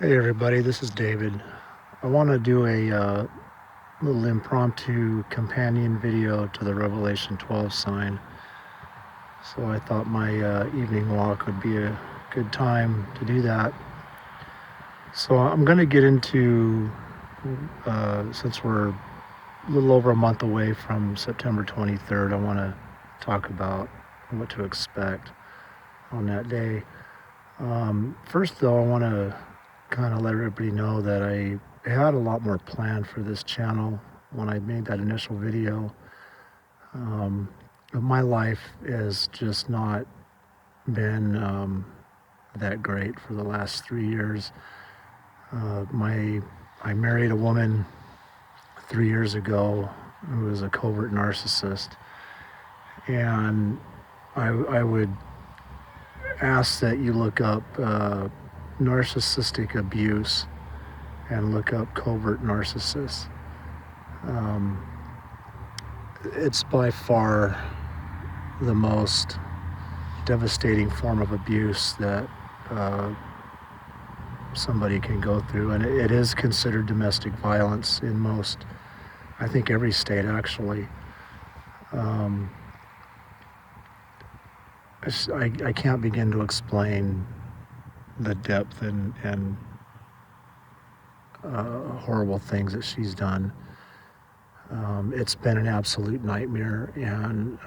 Hey everybody, this is David. I want to do a little impromptu companion video to the Revelation 12 sign. So I thought my evening walk would be a good time to do that. So I'm going to get into, since we're a little over a month away from September 23rd, I want to talk about what to expect on that day. First though, I want to kind of let everybody know that I had a lot more planned for this channel when I made that initial video. But my life has just not been that great for the last 3 years. I married a woman 3 years ago who was a covert narcissist, and I would ask that you look up narcissistic abuse and look up covert narcissists. It's by far the most devastating form of abuse that somebody can go through, and it is considered domestic violence in most, I think every state actually. I can't begin to explain the depth and horrible things that she's done. It's been an absolute nightmare, and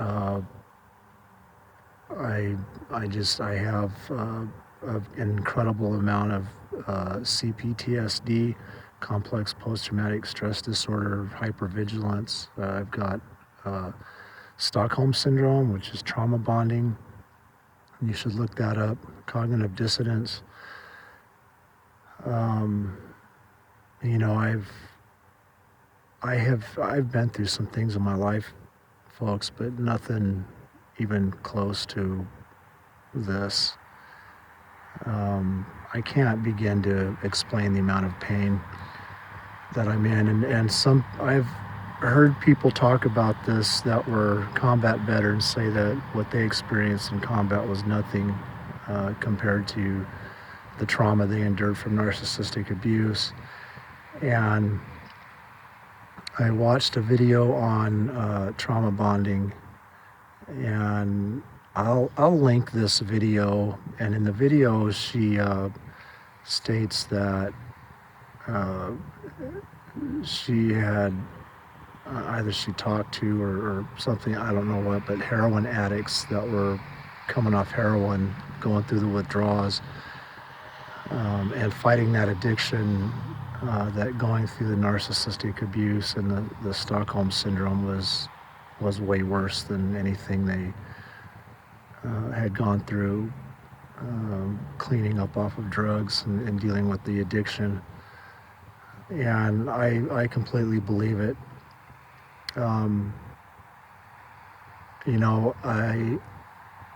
I have an incredible amount of CPTSD, complex post-traumatic stress disorder, hypervigilance. I've got Stockholm syndrome, which is trauma bonding. You should look that up. Cognitive dissonance. I've been through some things in my life, folks, but nothing even close to this. I can't begin to explain the amount of pain that I'm in, and I've heard people talk about this that were combat veterans say that what they experienced in combat was nothing compared to the trauma they endured from narcissistic abuse. And I watched a video on trauma bonding, and I'll link this video. And in the video, she states that she had either she talked to or something, I don't know what, but heroin addicts that were coming off heroin, going through the withdrawals, and fighting that addiction, that going through the narcissistic abuse and the Stockholm syndrome was way worse than anything they had gone through, cleaning up off of drugs and dealing with the addiction. And I completely believe it.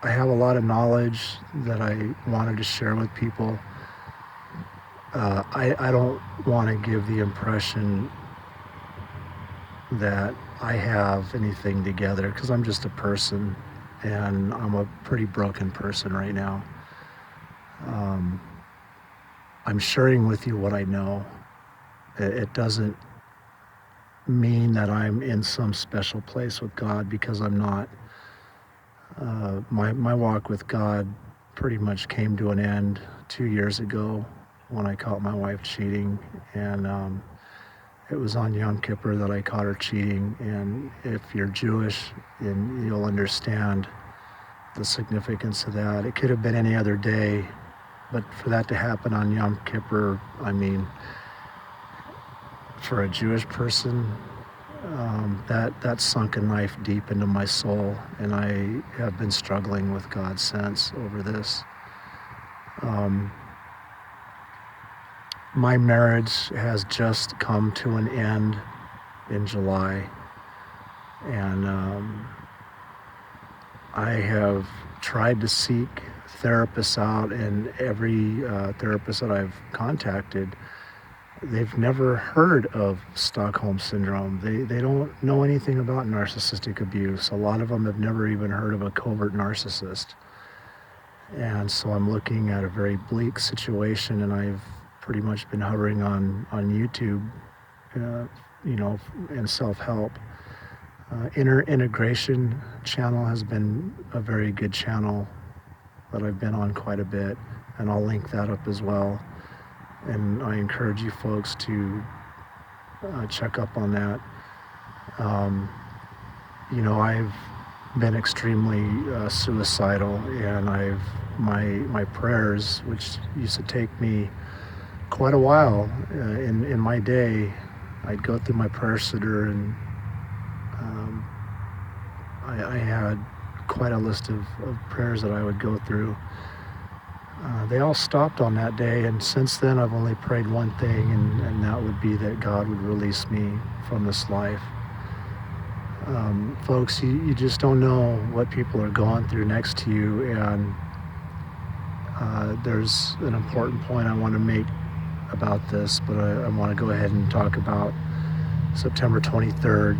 I have a lot of knowledge that I wanted to share with people. I don't want to give the impression that I have anything together, because I'm just a person, and I'm a pretty broken person right now. I'm sharing with you what I know. It doesn't mean that I'm in some special place with God, because I'm not. My walk with God pretty much came to an end 2 years ago when I caught my wife cheating, and it was on Yom Kippur that I caught her cheating. And if you're Jewish, then you'll understand the significance of that. It could have been any other day, but for that to happen on Yom Kippur, I mean, for a Jewish person, that sunk a knife deep into my soul, and I have been struggling with God since over this. My marriage has just come to an end in July, and I have tried to seek therapists out, and every therapist that I've contacted, they've never heard of Stockholm syndrome. They don't know anything about narcissistic abuse. A lot of them have never even heard of a covert narcissist. And so I'm looking at a very bleak situation, and I've pretty much been hovering on YouTube, and self-help. Integration channel has been a very good channel that I've been on quite a bit, and I'll link that up as well. And I encourage you folks to check up on that. I've been extremely suicidal, and my prayers, which used to take me quite a while in my day, I'd go through my prayer sitter, and I had quite a list of prayers that I would go through. They all stopped on that day, and since then I've only prayed one thing, and that would be that God would release me from this life. Folks, you just don't know what people are going through next to you, and there's an important point I want to make about this, but I want to go ahead and talk about September 23rd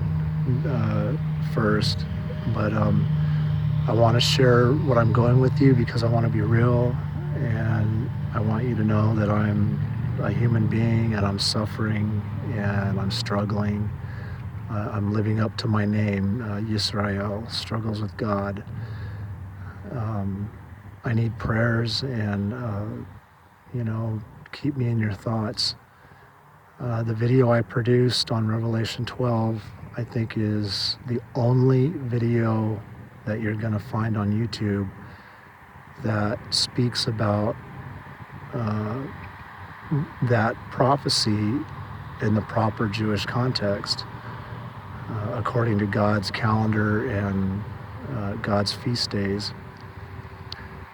first. But I want to share what I'm going with you because I want to be real, and I want you to know that I'm a human being, and I'm suffering, and I'm struggling. I'm living up to my name, Yisrael, struggles with God. I need prayers, and keep me in your thoughts. The video I produced on Revelation 12, I think, is the only video that you're going to find on YouTube that speaks about that prophecy in the proper Jewish context, according to God's calendar and God's feast days.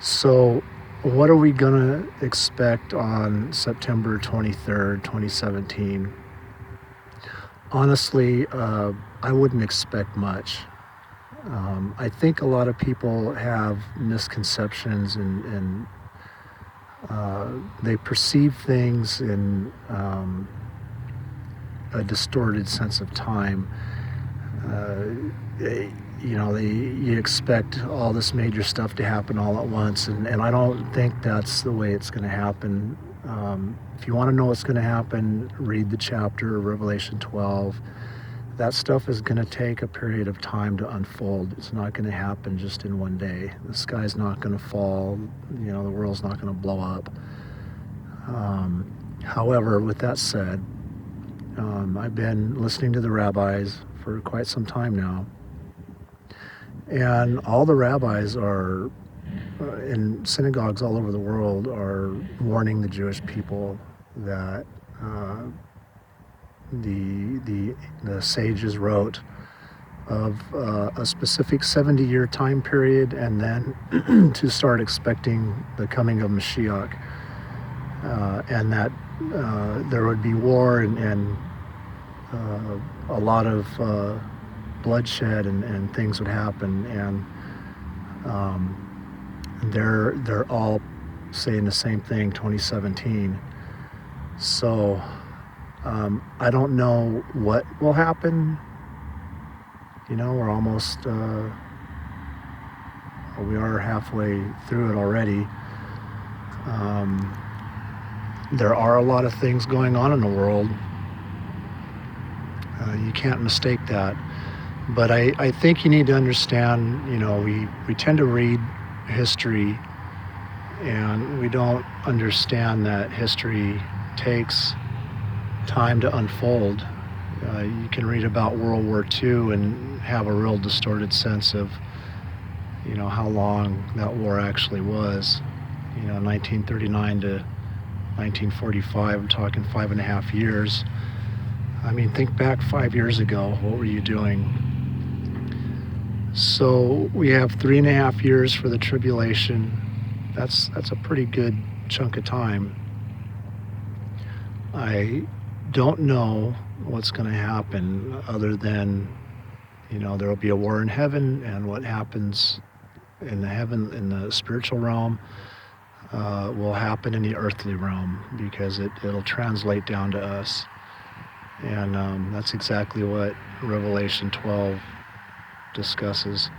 So what are we going to expect on September 23rd, 2017? Honestly, I wouldn't expect much. I think a lot of people have misconceptions, and they perceive things in a distorted sense of time. You expect all this major stuff to happen all at once, and I don't think that's the way it's going to happen. If you want to know what's going to happen, read the chapter of Revelation 12. That stuff is going to take a period of time to unfold. It's not going to happen just in one day. The sky's not going to fall. The world's not going to blow up. However, with that said, I've been listening to the rabbis for quite some time now. And all the rabbis are, in synagogues all over the world, are warning the Jewish people that the sages wrote of a specific 70-year time period, and then to start expecting the coming of Mashiach, and that there would be war and a lot of bloodshed and things would happen, and they're all saying the same thing, 2017. So I don't know what will happen. We're almost we are halfway through it already. There are a lot of things going on in the world. You can't mistake that. But I think you need to understand, we tend to read history, and we don't understand that history takes time to unfold. You can read about World War II and have a real distorted sense of, how long that war actually was. 1939 to 1945, I'm talking 5.5 years. I mean, think back 5 years ago, what were you doing? So we have 3.5 years for the tribulation. That's a pretty good chunk of time. I don't know what's going to happen other than, there will be a war in heaven, and what happens in the spiritual realm will happen in the earthly realm, because it'll translate down to us. And that's exactly what Revelation 12 discusses.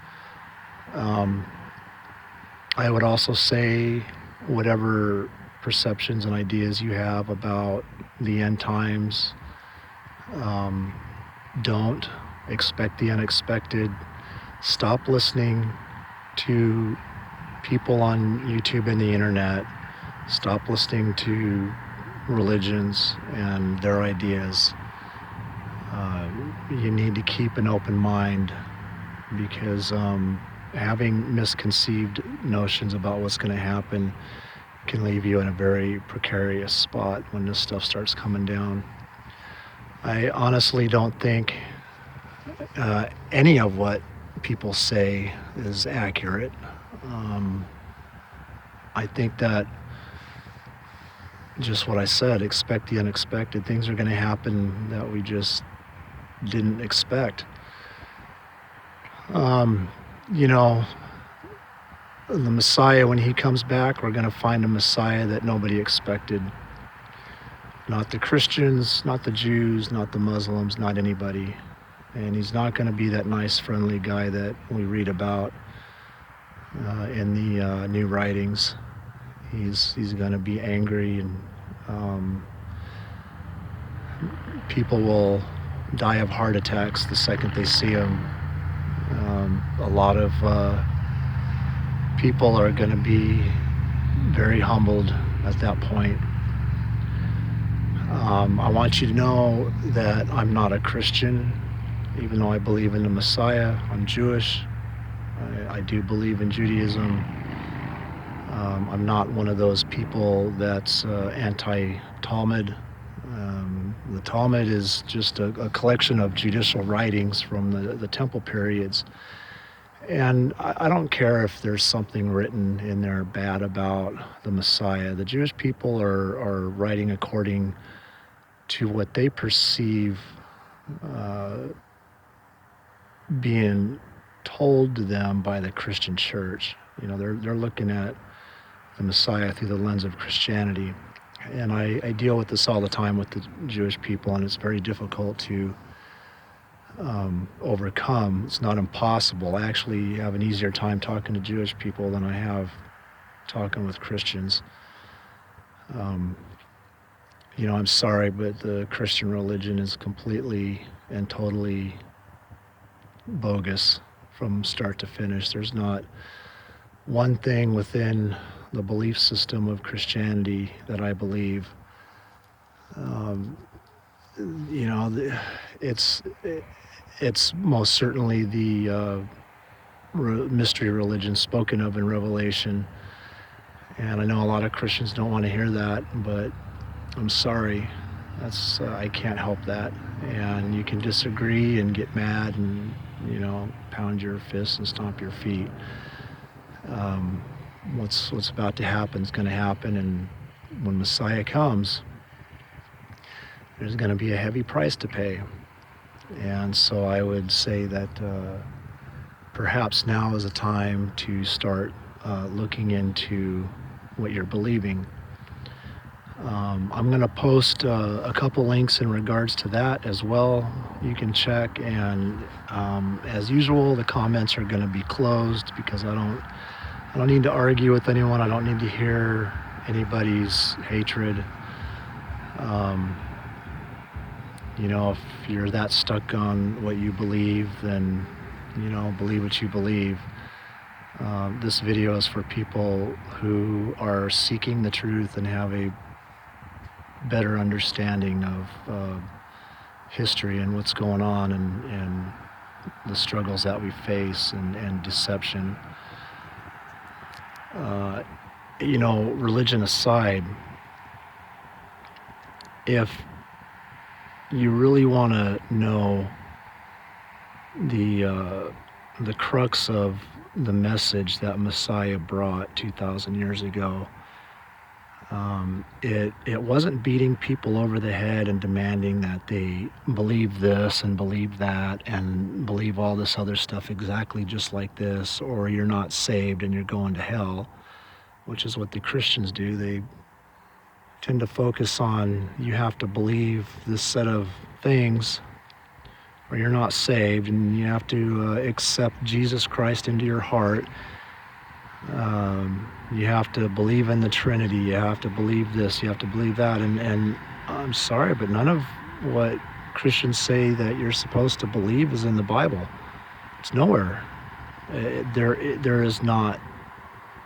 I would also say whatever misperceptions and ideas you have about the end times. Don't expect the unexpected. Stop listening to people on YouTube and the internet. Stop listening to religions and their ideas. You need to keep an open mind, because having misconceived notions about what's going to happen can leave you in a very precarious spot when this stuff starts coming down. I honestly don't think any of what people say is accurate. I think that just what I said, expect the unexpected. Things are going to happen that we just didn't expect. You know, the Messiah, when he comes back, we're going to find a Messiah that nobody expected. Not the Christians, not the Jews, not the Muslims, not anybody. And he's not going to be that nice, friendly guy that we read about in the new writings. He's going to be angry, and people will die of heart attacks the second they see him. A lot of people are going to be very humbled at that point. I want you to know that I'm not a Christian, even though I believe in the Messiah. I'm Jewish. I do believe in Judaism. I'm not one of those people that's anti-Talmud. The Talmud is just a collection of judicial writings from the temple periods. And I don't care if there's something written in there bad about the Messiah. The Jewish people are writing according to what they perceive being told to them by the Christian church. You know, they're looking at the Messiah through the lens of Christianity. And I deal with this all the time with the Jewish people, and it's very difficult to overcome. It's not impossible. I actually have an easier time talking to Jewish people than I have talking with Christians. You know, I'm sorry, but the Christian religion is completely and totally bogus from start to finish. There's not one thing within the belief system of Christianity that I believe. You know, it's most certainly the mystery religion spoken of in Revelation. And I know a lot of Christians don't want to hear that, but I'm sorry. That's I can't help that. And you can disagree and get mad and, you know, pound your fists and stomp your feet. What's about to happen is going to happen, and when Messiah comes, there's going to be a heavy price to pay. And so I would say that perhaps now is a time to start looking into what you're believing. I'm going to post a couple links in regards to that as well. You can check, and as usual, the comments are going to be closed because I don't need to argue with anyone. I don't need to hear anybody's hatred. You know, if you're that stuck on what you believe, then, you know, believe what you believe. This video is for people who are seeking the truth and have a better understanding of history and what's going on, and the struggles that we face, and deception. You know, religion aside, if you really want to know the crux of the message that Messiah brought 2,000 years ago, it wasn't beating people over the head and demanding that they believe this and believe that and believe all this other stuff exactly just like this, or you're not saved and you're going to hell, which is what the Christians do. They tend to focus on, you have to believe this set of things or you're not saved, and you have to accept Jesus Christ into your heart. You have to believe in the Trinity. You have to believe this. You have to believe that. And I'm sorry, but none of what Christians say that you're supposed to believe is in the Bible. It's nowhere. There is not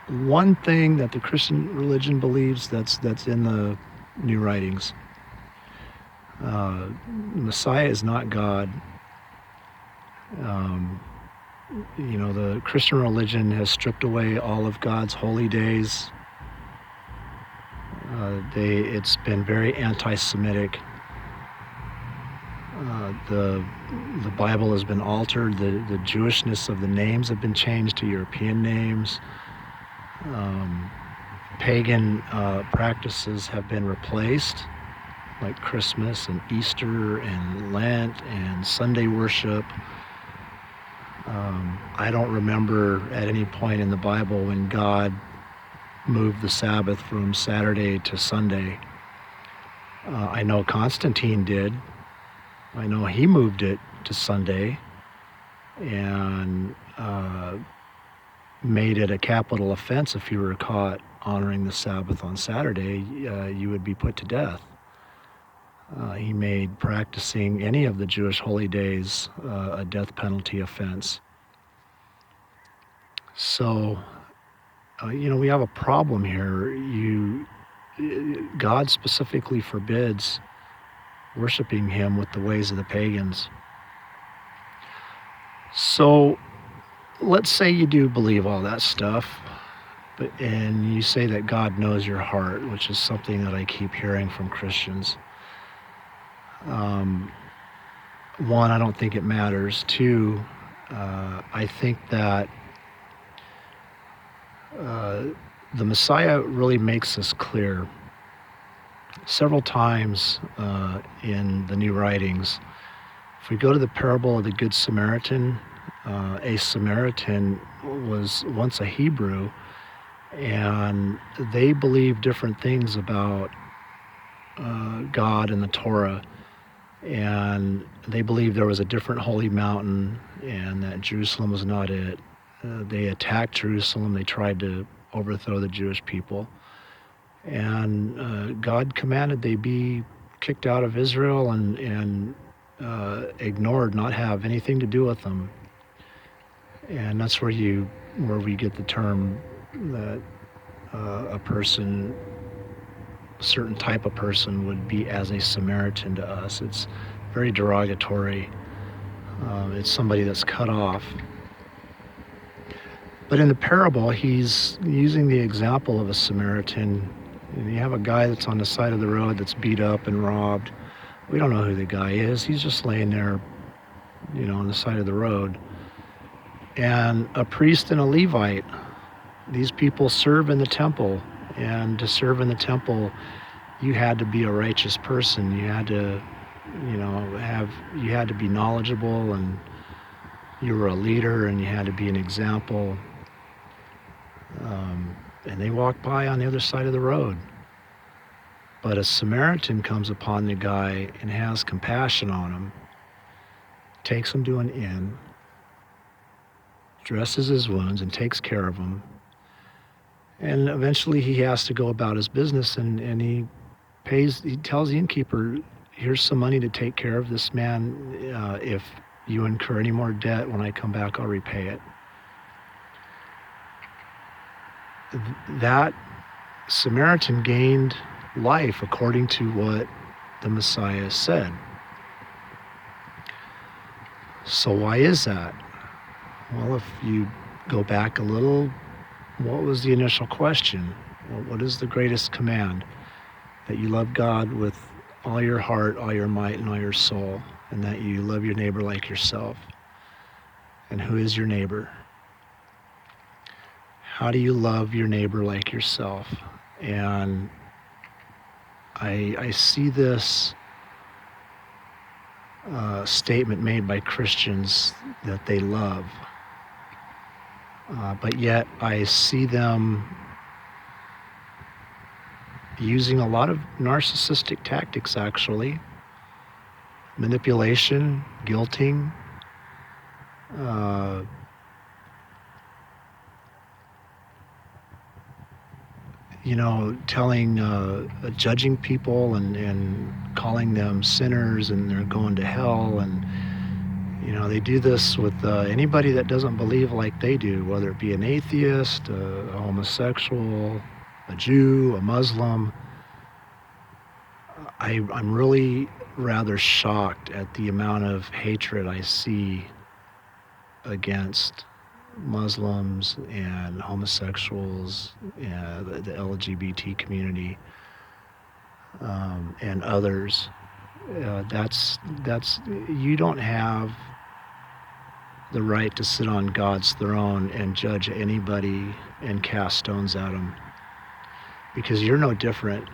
one thing that the Christian religion believes that's in the new writings. Messiah is not God. The Christian religion has stripped away all of God's holy days. It's been very anti-Semitic. The Bible has been altered. The Jewishness of the names have been changed to European names. Pagan practices have been replaced, like Christmas and Easter and Lent and Sunday worship. I don't remember at any point in the Bible when God moved the Sabbath from Saturday to Sunday. I know Constantine did. I know he moved it to Sunday and made it a capital offense. If you were caught honoring the Sabbath on Saturday, you would be put to death. He made practicing any of the Jewish holy days a death penalty offense. So, we have a problem here. God specifically forbids worshiping him with the ways of the pagans. So, let's say you do believe all that stuff, and you say that God knows your heart, which is something that I keep hearing from Christians. One, I don't think it matters. Two, I think that the Messiah really makes this clear several times in the new writings. If we go to the parable of the Good Samaritan, a Samaritan was once a Hebrew, and they believed different things about God and the Torah. And they believed there was a different holy mountain and that Jerusalem was not it. They attacked Jerusalem. They tried to overthrow the Jewish people. And God commanded they be kicked out of Israel and ignored, not have anything to do with them. And that's where we get the term that a certain type of person would be as a Samaritan to us. It's very derogatory. It's somebody that's cut off. But in the parable, he's using the example of a Samaritan. And you have a guy that's on the side of the road that's beat up and robbed. We don't know who the guy is. He's just laying there, on the side of the road. And a priest and a Levite, these people serve in the temple. And to serve in the temple, you had to be a righteous person. You had to, you had to be knowledgeable, and you were a leader, and you had to be an example. And they walked by on the other side of the road. But a Samaritan comes upon the guy and has compassion on him, takes him to an inn, dresses his wounds, and takes care of him. And eventually he has to go about his business, and he tells the innkeeper, here's some money to take care of this man. If you incur any more debt, when I come back, I'll repay it. That Samaritan gained life according to what the Messiah said. So why is that? Well, if you go back a little, what was the initial question? Well, what is the greatest command? That you love God with all your heart, all your might, and all your soul, and that you love your neighbor like yourself. And who is your neighbor? How do you love your neighbor like yourself? And I see this statement made by Christians that they love, but yet I see them using a lot of narcissistic tactics, actually. Manipulation, guilting, judging people and calling them sinners and they're going to hell. And, they do this with anybody that doesn't believe like they do, whether it be an atheist, a homosexual, a Jew, a Muslim. I'm really rather shocked at the amount of hatred I see against Muslims and homosexuals and the LGBT community, and others. That's you don't have the right to sit on God's throne and judge anybody and cast stones at them, because you're no different.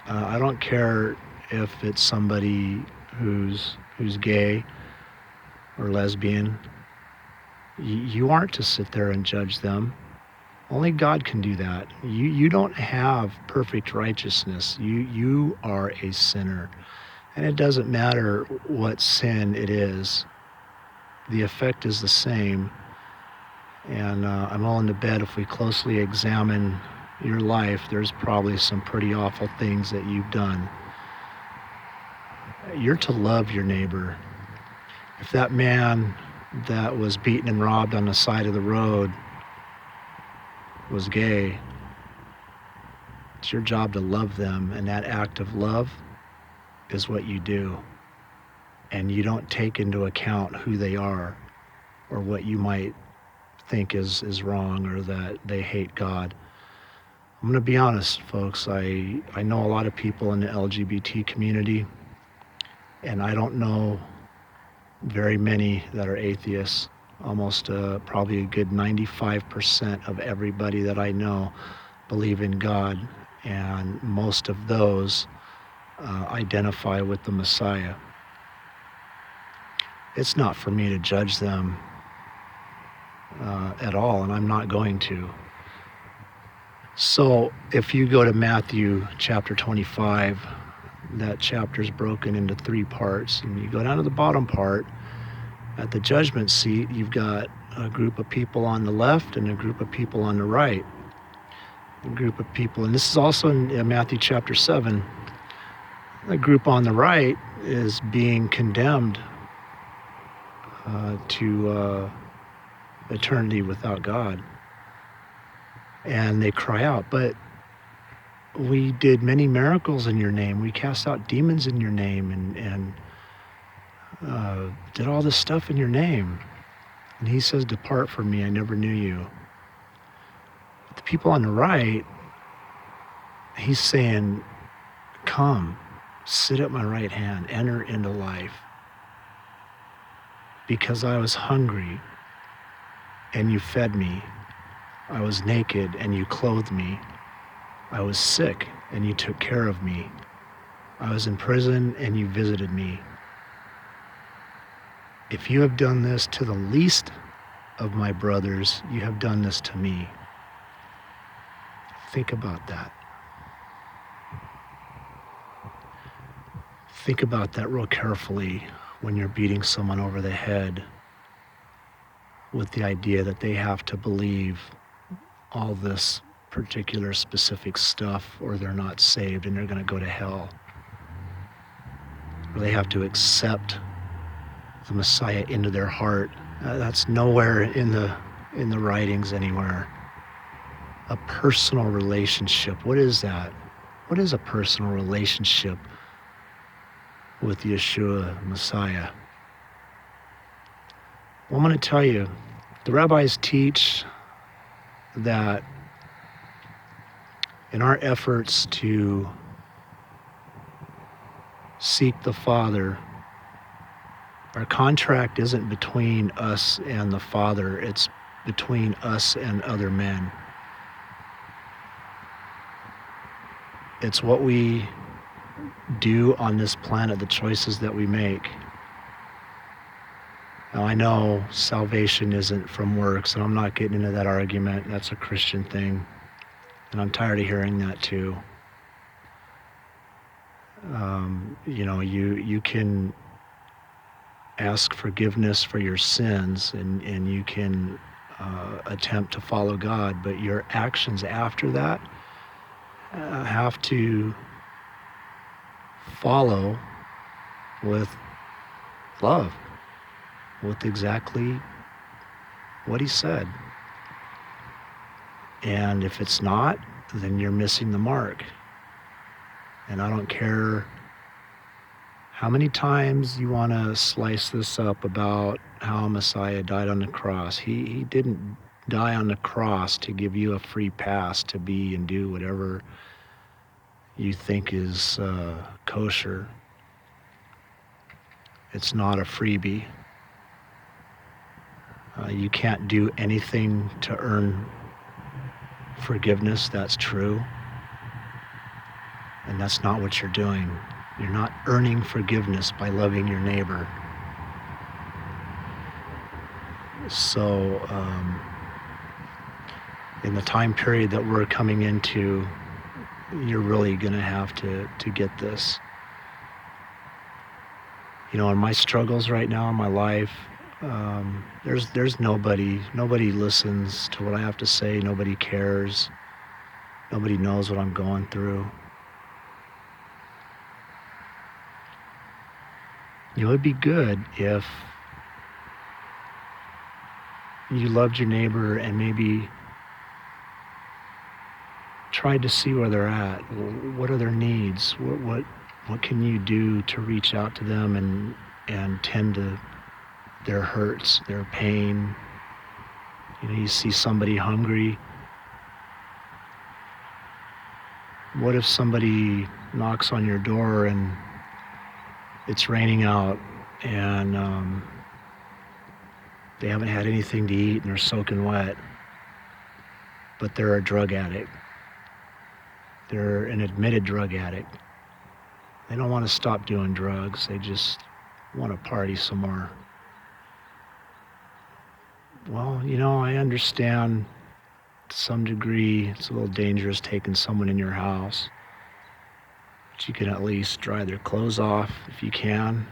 I don't care if it's somebody who's gay or lesbian. You aren't to sit there and judge them. Only God can do that. You don't have perfect righteousness. You are a sinner. And it doesn't matter what sin it is. The effect is the same. And I'm willing to bet if we closely examine your life, there's probably some pretty awful things that you've done. You're to love your neighbor. If that man that was beaten and robbed on the side of the road was gay, it's your job to love them, and that act of love is what you do. And you don't take into account who they are or what you might think is wrong or that they hate God. I'm going to be honest, folks. I know a lot of people in the LGBT community, and I don't know very many that are atheists. Almost probably a good 95% of everybody that I know believe in God, and most of those identify with the Messiah. It's not for me to judge them at all, and I'm not going to. So if you go to Matthew chapter 25, that chapter is broken into 3 parts, and you go down to the bottom part. At the judgment seat, you've got a group of people on the left and a group of people on the right. A group of people, and this is also in Matthew chapter 7, the group on the right is being condemned to eternity without God. And they cry out, but we did many miracles in your name. We cast out demons in your name and did all this stuff in your name. And he says, depart from me, I never knew you. But the people on the right, he's saying, come, sit at my right hand, enter into life. Because I was hungry and you fed me. I was naked and you clothed me. I was sick and you took care of me. I was in prison and you visited me. If you have done this to the least of my brothers, you have done this to me. Think about that. Think about that real carefully when you're beating someone over the head with the idea that they have to believe all this particular specific stuff or they're not saved and they're going to go to hell. Or they have to accept the Messiah into their heart. That's nowhere in the writings anywhere. A personal relationship. What is that? What is a personal relationship with Yeshua, Messiah? Well, I'm going to tell you, the rabbis teach that in our efforts to seek the Father, our contract isn't between us and the Father, it's between us and other men. It's what we do on this planet, the choices that we make. Now, I know salvation isn't from works, and I'm not getting into that argument. That's a Christian thing, and I'm tired of hearing that too. You can ask forgiveness for your sins, and you can attempt to follow God, but your actions after that, have to follow with love, with exactly what he said. And if it's not, then you're missing the mark. And I don't care how many times you want to slice this up about how Messiah died on the cross. He didn't die on the cross to give you a free pass to be and do whatever you think is kosher. It's not a freebie. You can't do anything to earn forgiveness. That's true. And that's not what you're doing. You're not earning forgiveness by loving your neighbor. So, in the time period that we're coming into, you're really going to have to get this. You know, in my struggles right now in my life, there's nobody listens to what I have to say. Nobody cares. Nobody knows what I'm going through. You know, it'd be good if you loved your neighbor and maybe tried to see where they're at. What are their needs? What can you do to reach out to them and tend to their hurts, their pain? You know, you see somebody hungry. What if somebody knocks on your door and it's raining out and they haven't had anything to eat and they're soaking wet, but they're a drug addict. They're an admitted drug addict. They don't want to stop doing drugs. They just want to party some more. Well, you know, I understand to some degree it's a little dangerous taking someone in your house. But you can at least dry their clothes off if you can.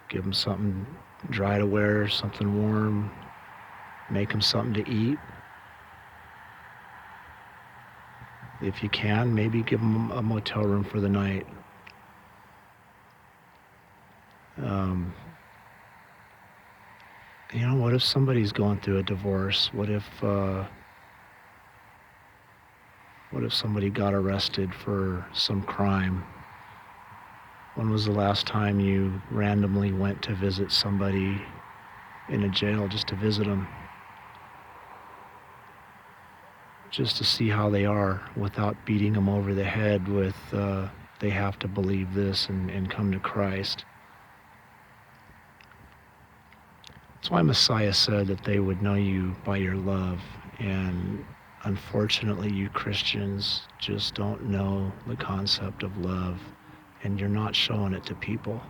Give them something dry to wear, something warm. Make them something to eat. If you can, maybe give them a motel room for the night. You know, what if somebody's going through a divorce? What if somebody got arrested for some crime? When was the last time you randomly went to visit somebody in a jail just to visit them? Just to see how they are without beating them over the head with they have to believe this and come to Christ. That's why Messiah said that they would know you by your love. And unfortunately, you Christians just don't know the concept of love. And you're not showing it to people.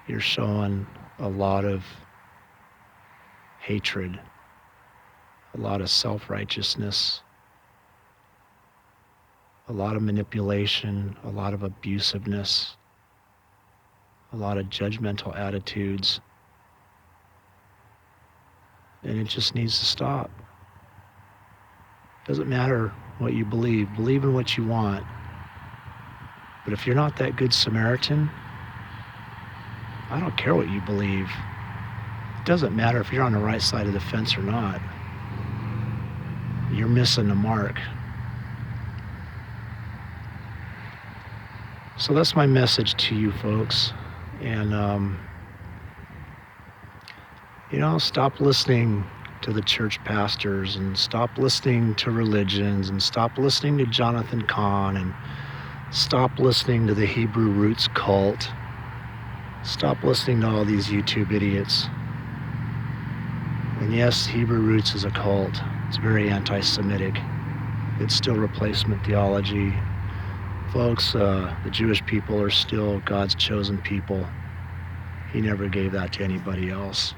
You're showing a lot of hatred, a lot of self-righteousness, a lot of manipulation, a lot of abusiveness, a lot of judgmental attitudes. And it just needs to stop. Doesn't matter what you believe in what you want. But if you're not that good Samaritan, I don't care what you believe. It doesn't matter if you're on the right side of the fence or not. You're missing the mark. So that's my message to you folks. And, you know, stop listening to the church pastors and stop listening to religions and stop listening to Jonathan Cahn and stop listening to the Hebrew Roots cult. Stop listening to all these YouTube idiots. And yes, Hebrew Roots is a cult. It's very anti-Semitic. It's still replacement theology. Folks, the Jewish people are still God's chosen people. He never gave that to anybody else,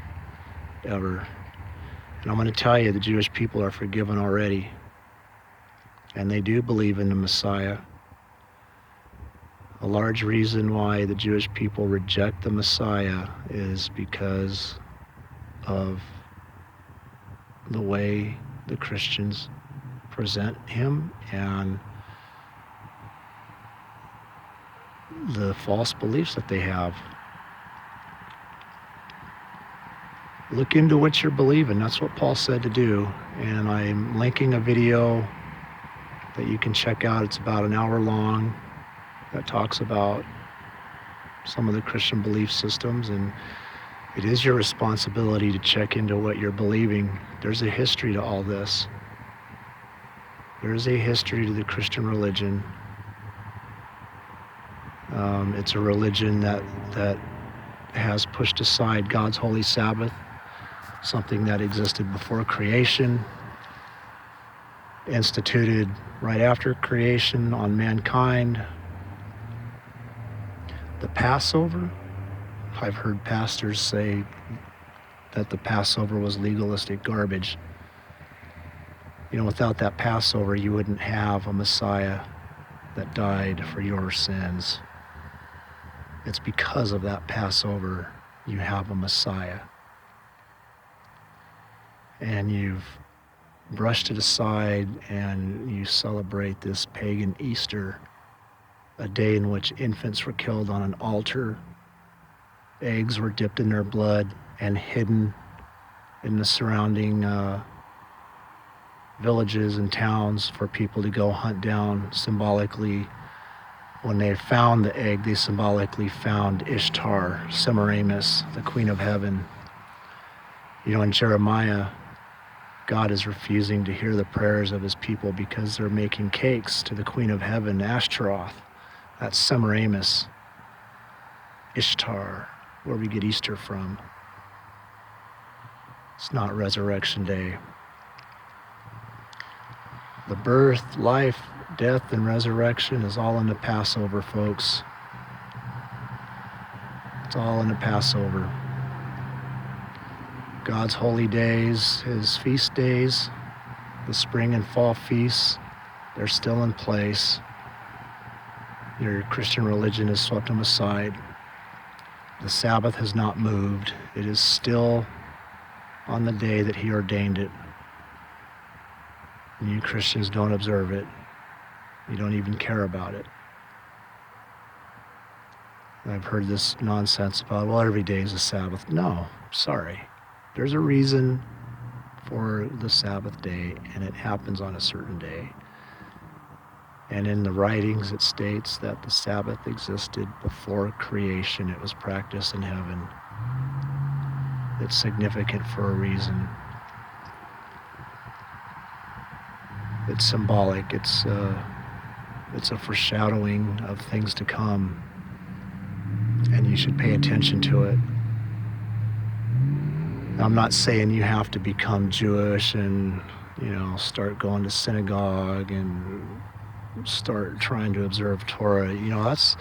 ever. And I'm going to tell you, the Jewish people are forgiven already. And they do believe in the Messiah. A large reason why the Jewish people reject the Messiah is because of the way the Christians present him and the false beliefs that they have. Look into what you're believing. That's what Paul said to do. And I'm linking a video that you can check out. It's about an hour long that talks about some of the Christian belief systems, and it is your responsibility to check into what you're believing. There's a history to all this. There's a history to the Christian religion. It's a religion that has pushed aside God's holy Sabbath, something that existed before creation, instituted right after creation on mankind. The Passover, I've heard pastors say that the Passover was legalistic garbage. You know, without that Passover, you wouldn't have a Messiah that died for your sins. It's because of that Passover you have a Messiah. And you've brushed it aside and you celebrate this pagan Easter, a day in which infants were killed on an altar, eggs were dipped in their blood and hidden in the surrounding villages and towns for people to go hunt down. Symbolically, when they found the egg, they symbolically found Ishtar, Semiramis, the Queen of Heaven. You know, in Jeremiah, God is refusing to hear the prayers of his people because they're making cakes to the Queen of Heaven, Ashtaroth. That's Semiramis, Ishtar, where we get Easter from. It's not Resurrection Day. The birth, life, death, and resurrection is all in the Passover, folks. It's all in the Passover. God's holy days, his feast days, the spring and fall feasts, they're still in place. Your Christian religion has swept them aside. The Sabbath has not moved. It is still on the day that he ordained it. And you Christians don't observe it. You don't even care about it. I've heard this nonsense about, well, every day is a Sabbath. No, sorry. There's a reason for the Sabbath day, and it happens on a certain day. And in the writings, it states that the Sabbath existed before creation. It was practiced in heaven. It's significant for a reason. It's symbolic. It's a foreshadowing of things to come, and you should pay attention to it. I'm not saying you have to become Jewish and, start going to synagogue and start trying to observe Torah. That's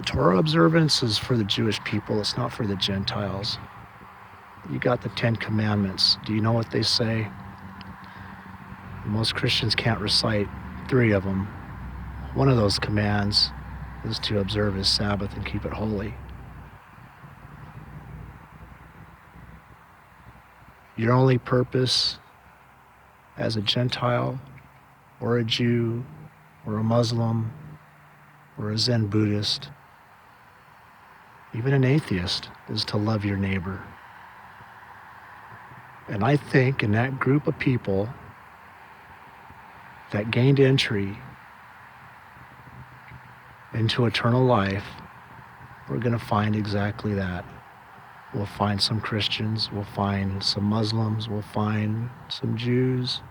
Torah observance is for the Jewish people. It's not for the Gentiles. You got the 10 Commandments. Do you know what they say? Most Christians can't recite 3 of them. One of those commands is to observe his Sabbath and keep it holy. Your only purpose as a Gentile or a Jew or a Muslim or a Zen Buddhist, even an atheist, is to love your neighbor. And I think in that group of people that gained entry into eternal life, we're going to find exactly that. We'll find some Christians, we'll find some Muslims, we'll find some Jews,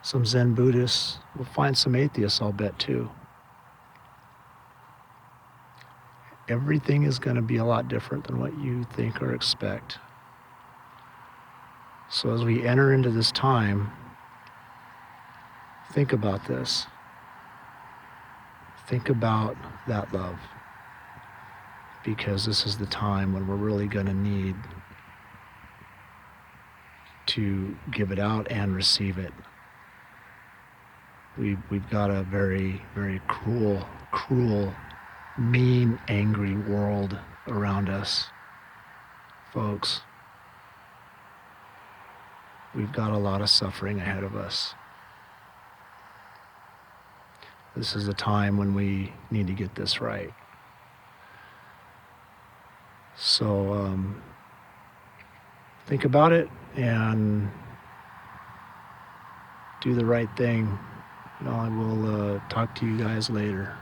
some Zen Buddhists, we'll find some atheists, I'll bet too. Everything is going to be a lot different than what you think or expect. So as we enter into this time, think about this. Think about that love, because this is the time when we're really going to need to give it out and receive it. We've got a very, very cruel, mean, angry world around us, folks. We've got a lot of suffering ahead of us. this is a time when we need to get this right. So think about it and do the right thing. I will talk to you guys later.